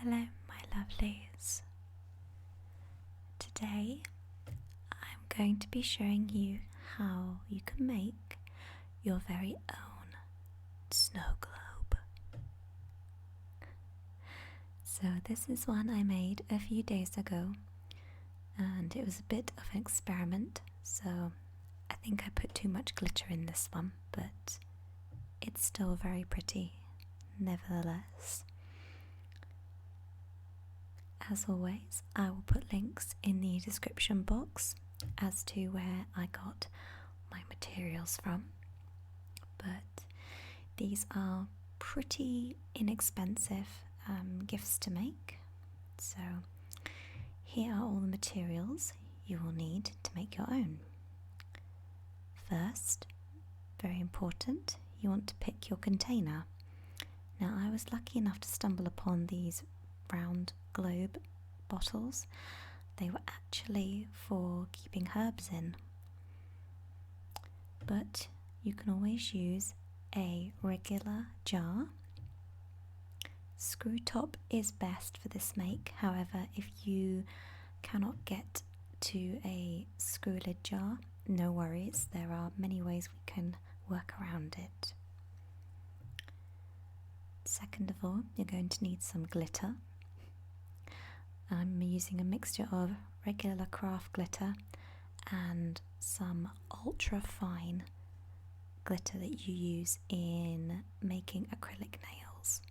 Hello, my lovelies. Today I'm going to be showing you how you can make your very own snow globe. So this is one I made a few days ago, and it was a bit of an experiment, so I think I put too much glitter in this one, but it's still very pretty nevertheless. As always, I will put links in the description box as to where I got my materials from, but these are pretty inexpensive gifts to make. So here are all the materials you will need to make your own. First, very important, you want to pick your container. Now I was lucky enough to stumble upon these round globe bottles. They were actually for keeping herbs in, but you can always use a regular jar. Screw top is best for this make. However, if you cannot get to a screw lid jar, no worries, there are many ways we can work around it. Second of all, you're going to need some glitter. I'm using a mixture of regular craft glitter and some ultra fine glitter that you use in making acrylic nails,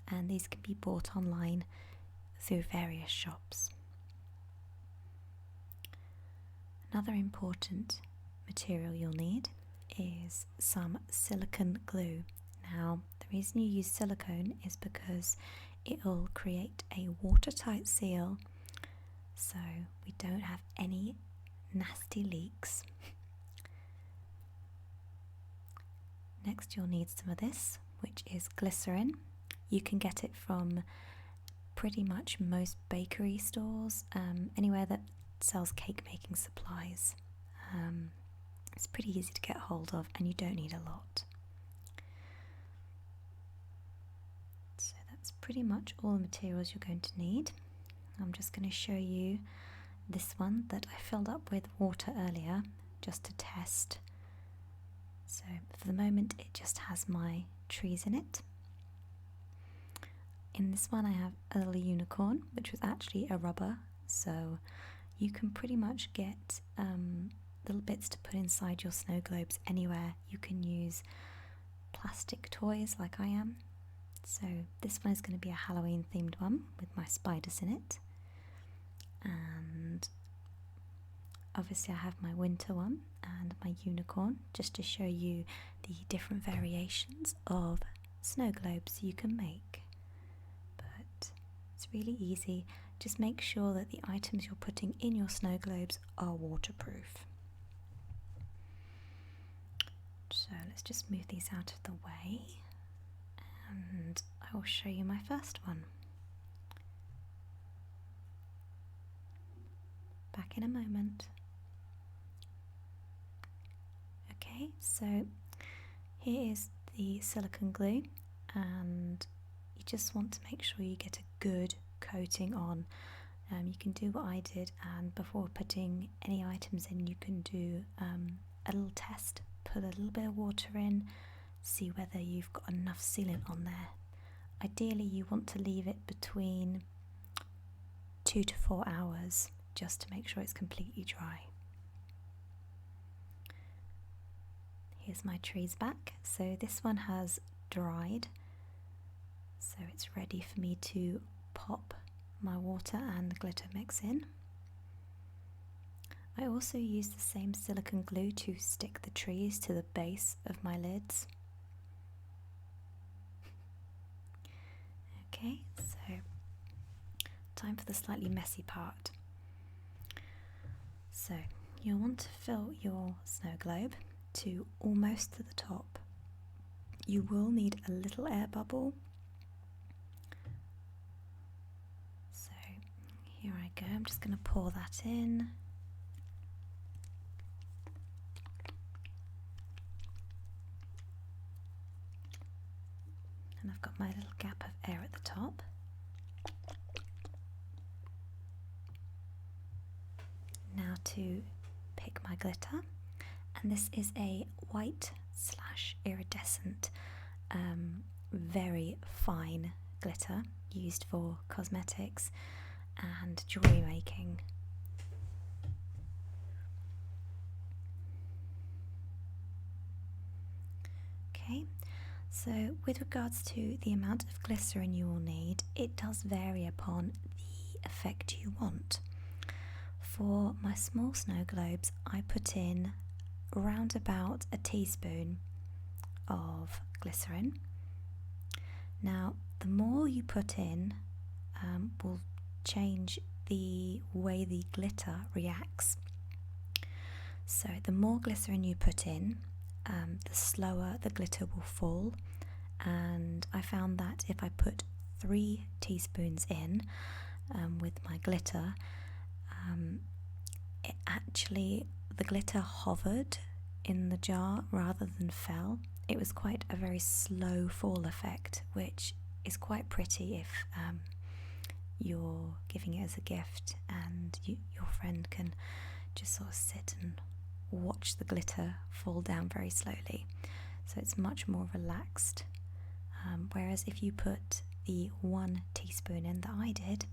and these can be bought online through various shops. Another important material you'll need is some silicone glue. Now, the reason you use silicone is because it will create a watertight seal, so we don't have any nasty leaks. Next, you'll need some of this, which is glycerin. You can get it from pretty much most bakery stores, anywhere that sells cake making supplies. It's pretty easy to get hold of, and you don't need a lot. Pretty much all the materials you're going to need. I'm just going to show you this one that I filled up with water earlier just to test. So for the moment it just has my trees in it. In this one I have a little unicorn, which was actually a rubber, so you can pretty much get little bits to put inside your snow globes anywhere. You can use plastic toys like I am. So this one is going to be a Halloween themed one with my spiders in it, and obviously I have my winter one and my unicorn, just to show you the different variations of snow globes you can make. But it's really easy, just make sure that the items you're putting in your snow globes are waterproof. So let's just move these out of the way, and I will show you my first one. Back in a moment. Okay, so here is the silicone glue, and you just want to make sure you get a good coating on. You can do what I did, and before putting any items in you can do a little test. Put a little bit of water in, see whether you've got enough sealant on there. Ideally you want to leave it between 2 to 4 hours just to make sure it's completely dry. Here's my trees back. So this one has dried, so it's ready for me to pop my water and glitter mix in. I also use the same silicone glue to stick the trees to the base of my lids. Okay, so time for the slightly messy part. So you'll want to fill your snow globe to almost to the top. You will need a little air bubble. So here I go, I'm just going to pour that in. And I've got my little gap of air at the top. Now to pick my glitter, and this is a white / iridescent, very fine glitter used for cosmetics and jewellery making. Okay, so with regards to the amount of glycerin you will need, it does vary upon the effect you want. For my small snow globes, I put in around about a teaspoon of glycerin. Now, the more you put in will change the way the glitter reacts. So the more glycerin you put in, the slower the glitter will fall, and I found that if I put 3 teaspoons in with my glitter, the glitter hovered in the jar rather than fell. It was quite a very slow fall effect, which is quite pretty if you're giving it as a gift and your friend can just sort of sit and watch the glitter fall down very slowly. So it's much more relaxed. Whereas if you put the 1 teaspoon in that I did,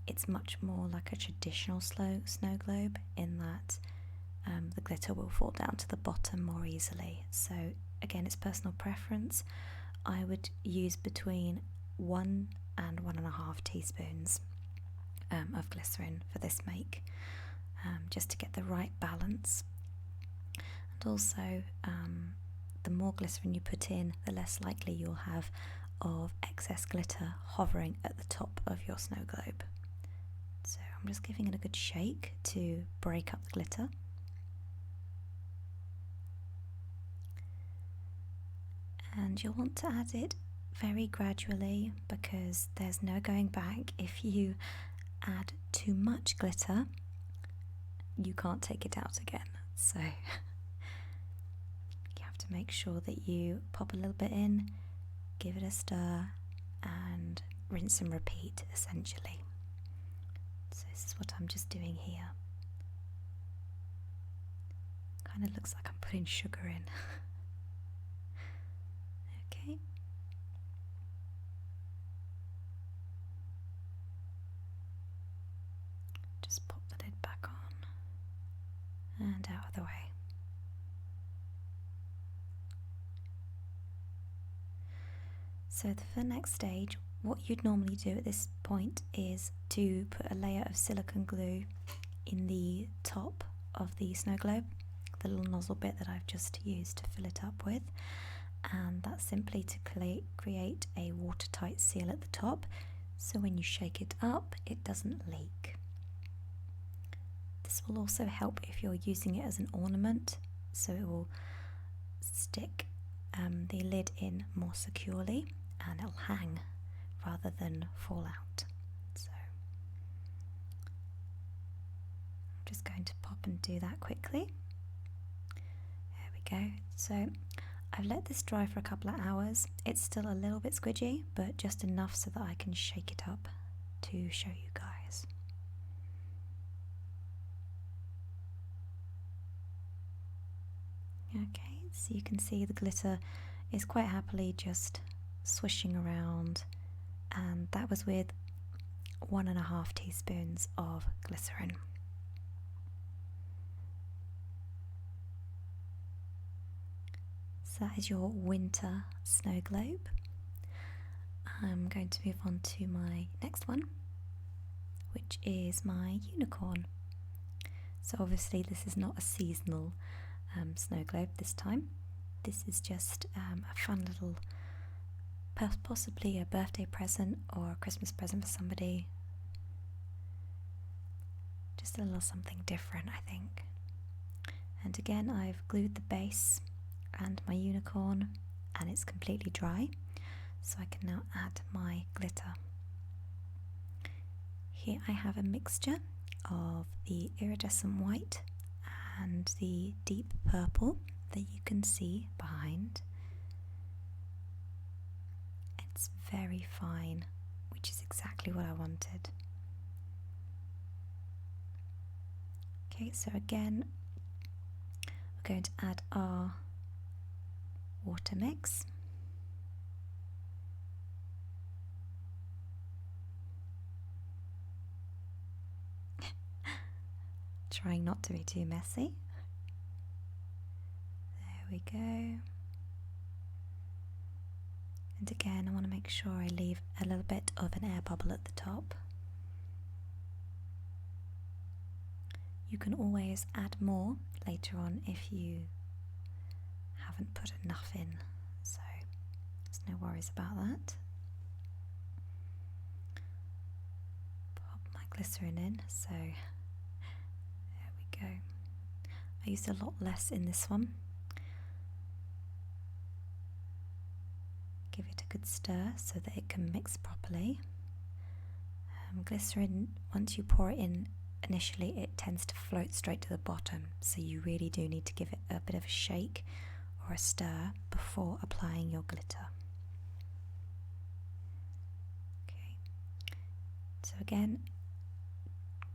it's much more like a traditional snow globe in that the glitter will fall down to the bottom more easily. So again, it's personal preference. I would use between 1 and 1.5 teaspoons of glycerin for this make, just to get the right balance. And also, the more glycerin you put in, the less likely you'll have of excess glitter hovering at the top of your snow globe. So I'm just giving it a good shake to break up the glitter. And you'll want to add it very gradually, because there's no going back. If you add too much glitter, you can't take it out again. So you have to make sure that you pop a little bit in, give it a stir, and rinse and repeat, essentially. So this is what I'm just doing here. Kind of looks like I'm putting sugar in. Okay. Just pop the lid back on and out of the way. So for the next stage, what you'd normally do at this point is to put a layer of silicone glue in the top of the snow globe, the little nozzle bit that I've just used to fill it up with, and that's simply to create a watertight seal at the top, so when you shake it up it doesn't leak. This will also help if you're using it as an ornament, so it will stick the lid in more securely and it'll hang rather than fall out. So I'm just going to pop and do that quickly. There we go. So I've let this dry for a couple of hours. It's still a little bit squidgy, but just enough so that I can shake it up to show you guys. Okay, so you can see the glitter is quite happily just swishing around, and that was with 1.5 teaspoons of glycerin. So that is your winter snow globe. I'm going to move on to my next one, which is my unicorn. So obviously this is not a seasonal snow globe this time. This is just a fun little, possibly a birthday present or a Christmas present for somebody. Just a little something different, I think. And again, I've glued the base and my unicorn, and it's completely dry, so I can now add my glitter. Here I have a mixture of the iridescent white and the deep purple that you can see behind. It's very fine, which is exactly what I wanted. Okay, so again, we're going to add our water mix. Trying not to be too messy. There we go. And again, I want to make sure I leave a little bit of an air bubble at the top. You can always add more later on if you haven't put enough in, so there's no worries about that. Pop my glycerin in, so there we go. I used a lot less in this one. Give it a good stir so that it can mix properly. Glycerin, once you pour it in initially, it tends to float straight to the bottom, so you really do need to give it a bit of a shake or a stir before applying your glitter. Okay, so again,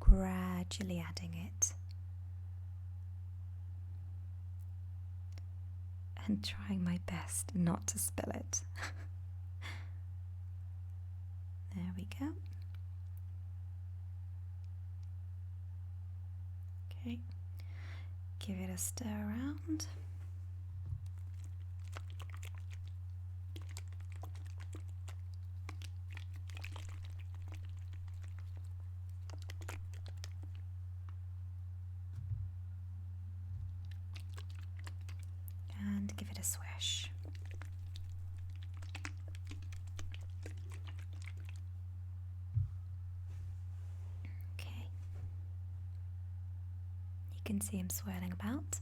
gradually adding it and trying my best not to spill it. There we go. Okay, give it a stir around. And give it a swish. Okay. You can see him swirling about.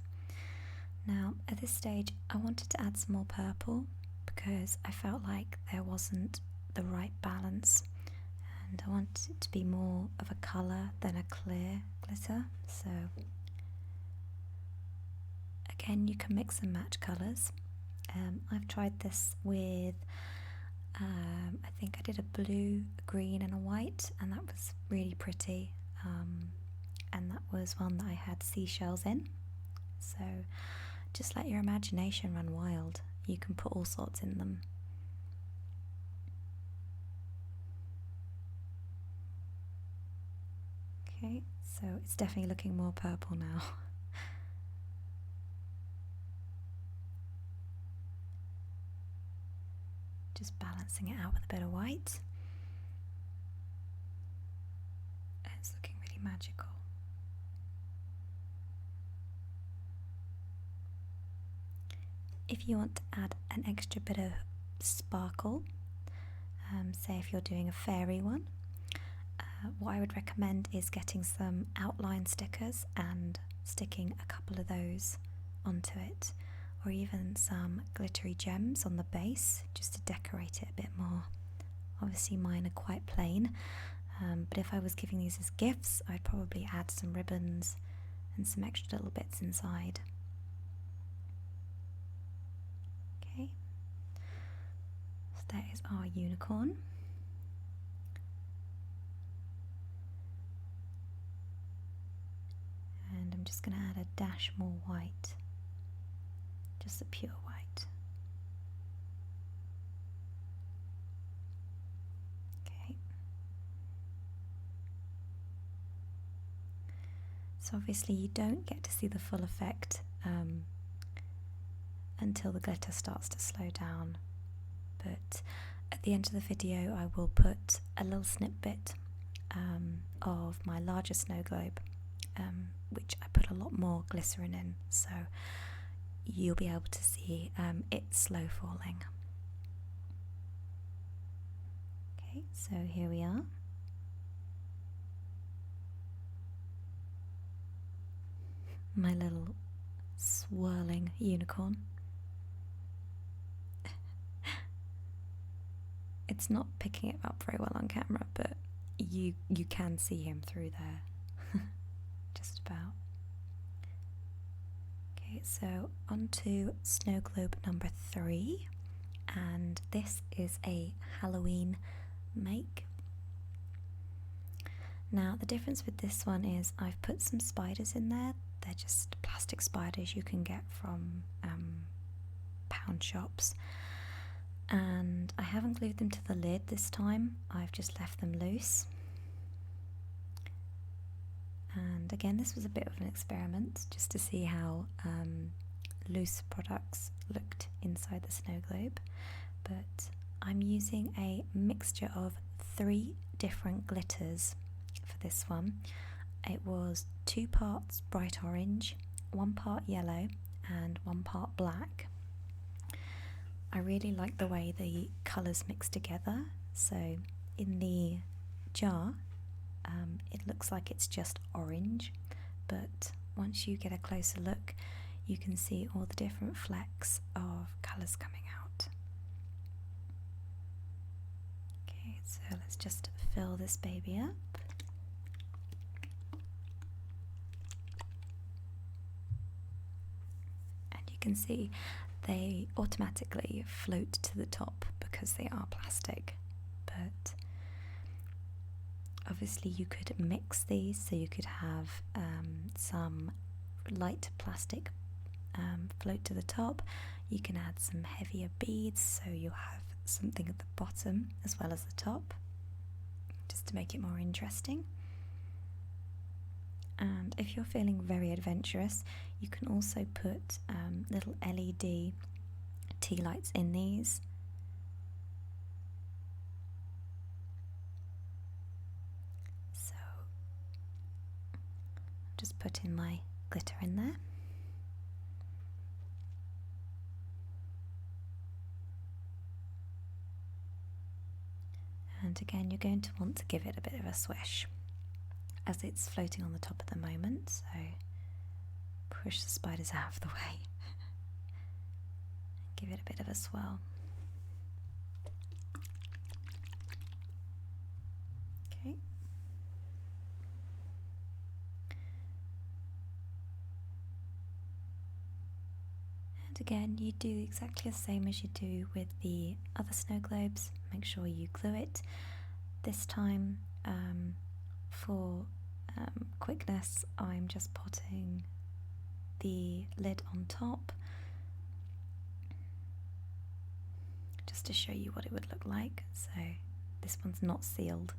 Now, at this stage, I wanted to add some more purple because I felt like there wasn't the right balance, and I wanted it to be more of a colour than a clear glitter. So again, you can mix and match colours. I've tried this with, I think I did a blue, a green and a white, and that was really pretty. And that was one that I had seashells in. So just let your imagination run wild. You can put all sorts in them. Okay, so it's definitely looking more purple now. Just balancing it out with a bit of white. It's looking really magical. If you want to add an extra bit of sparkle, say if you're doing a fairy one, what I would recommend is getting some outline stickers and sticking a couple of those onto it, or even some glittery gems on the base just to decorate it a bit more. Obviously mine are quite plain, but if I was giving these as gifts, I'd probably add some ribbons and some extra little bits inside. Okay, so that is our unicorn. And I'm just going to add a dash more white, just the pure white. Okay. So obviously you don't get to see the full effect until the glitter starts to slow down, but at the end of the video I will put a little snippet of my larger snow globe, which I put a lot more glycerin in, so you'll be able to see it slow falling. Okay, so here we are. My little swirling unicorn. It's not picking it up very well on camera, but you can see him through there. Just about. Okay, so on to snow globe number 3, and this is a Halloween make. Now the difference with this one is I've put some spiders in there. They're just plastic spiders you can get from pound shops, and I haven't glued them to the lid this time. I've just left them loose. And again, this was a bit of an experiment just to see how loose products looked inside the snow globe, but I'm using a mixture of 3 different glitters for this one. It was 2 parts bright orange, 1 part yellow and 1 part black. I really like the way the colours mix together. So in the jar it looks like it's just orange, but once you get a closer look you can see all the different flecks of colours coming out. Okay, so let's just fill this baby up. And you can see they automatically float to the top because they are plastic, but obviously you could mix these, so you could have some light plastic float to the top. You can add some heavier beads, so you'll have something at the bottom as well as the top, just to make it more interesting. And if you're feeling very adventurous, you can also put little LED tea lights in these. So just putting my glitter in there. And again, you're going to want to give it a bit of a swish as it's floating on the top at the moment, so push the spiders out of the way and give it a bit of a swirl. Okay. And again, you do exactly the same as you do with the other snow globes. Make sure you glue it. This time, for quickness, I'm just putting the lid on top just to show you what it would look like. So this one's not sealed,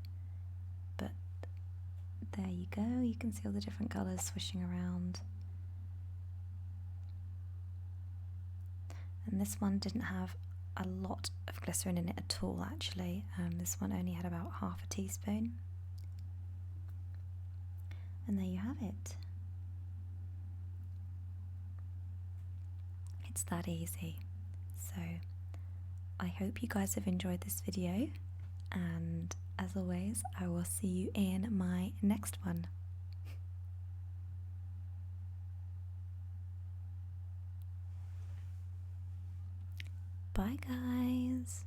but there you go. You can see all the different colours swishing around. And this one didn't have a lot of glycerin in it at all, actually. This one only had about half a teaspoon. And there you have it. It's that easy. So I hope you guys have enjoyed this video, and as always, I will see you in my next one. Bye guys!